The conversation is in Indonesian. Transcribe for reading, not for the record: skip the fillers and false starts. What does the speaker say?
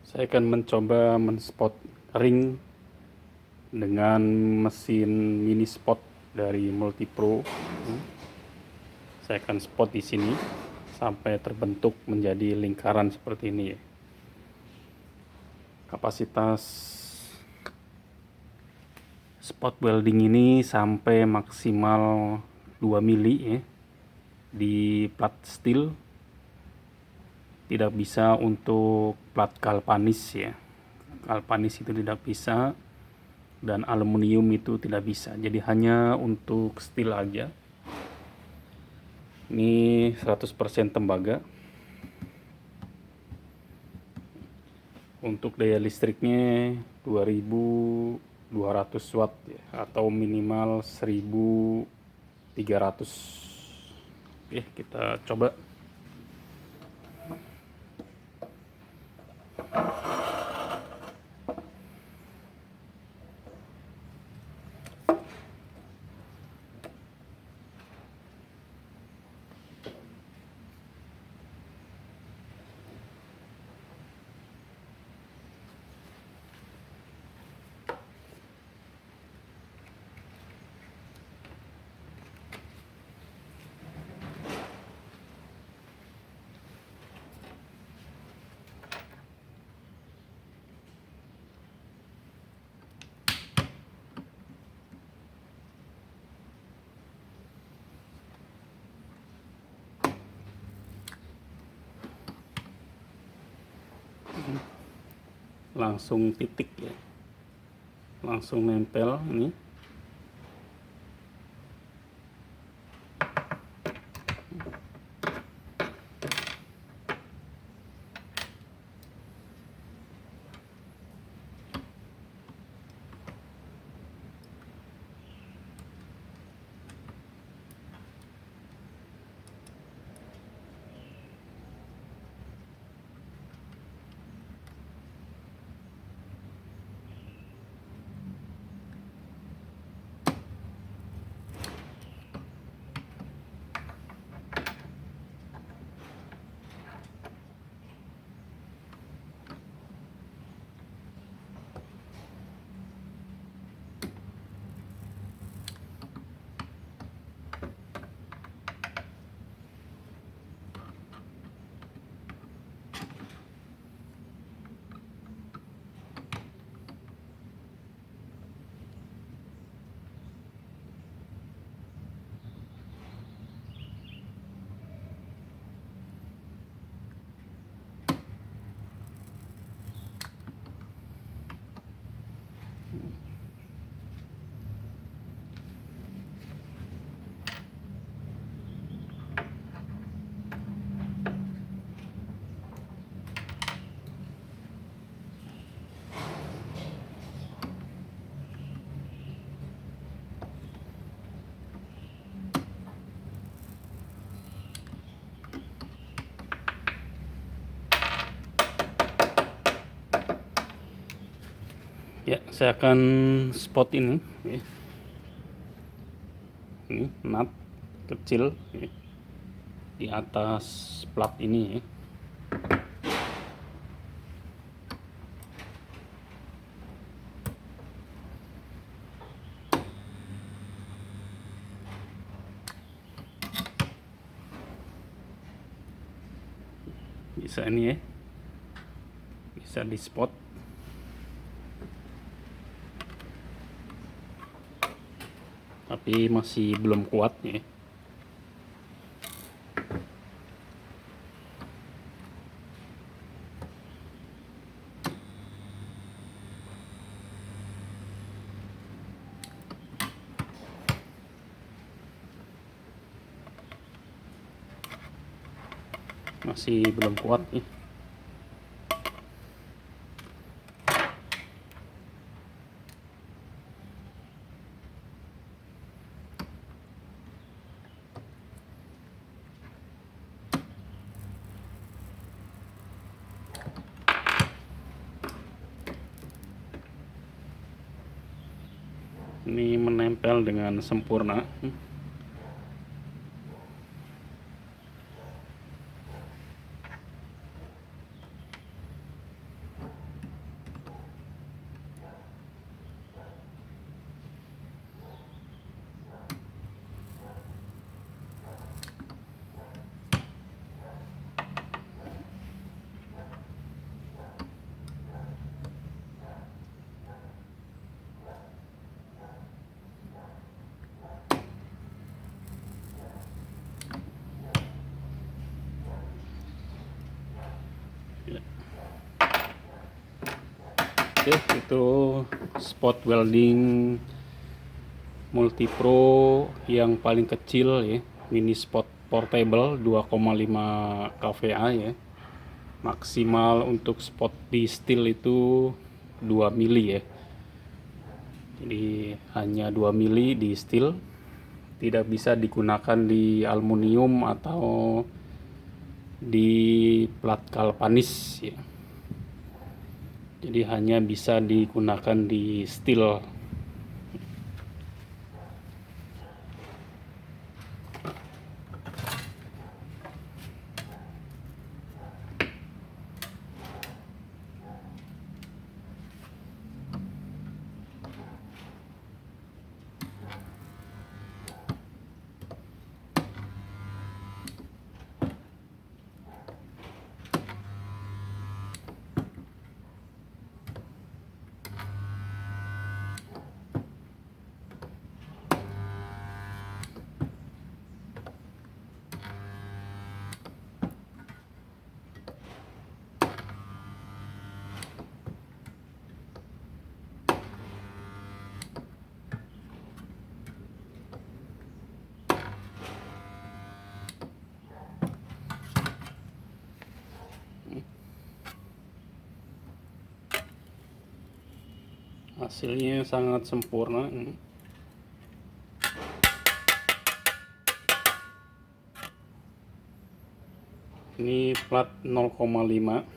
Saya akan mencoba men-spot ring dengan mesin mini spot dari Multipro. Saya akan spot di sini sampai terbentuk menjadi lingkaran seperti ini. Kapasitas spot welding ini sampai maksimal 2 mili ya, di plat steel. Tidak bisa untuk plat galvanis ya. Galvanis itu tidak bisa, dan aluminium itu tidak bisa. Jadi hanya untuk steel aja. Ini 100% tembaga. Untuk daya listriknya 2200 watt ya, atau minimal 1300. Oke, kita coba. Langsung titik ya, langsung nempel ini. Ya, saya akan spot ini ya. Ini nut kecil ya, di atas plat ini ya. Bisa ini ya, bisa di spot. Tapi masih belum kuat ya. Masih belum kuat ya. Ini menempel dengan sempurna. itu spot welding multipro yang paling kecil ya, mini spot portable 2,5 kVA ya. Maksimal untuk spot di steel itu 2 mili ya. Jadi hanya 2 mili di steel, tidak bisa digunakan di aluminium atau di plat galvanis ya. Jadi hanya bisa digunakan di steel. Hasilnya sangat sempurna. Ini plat 0,5.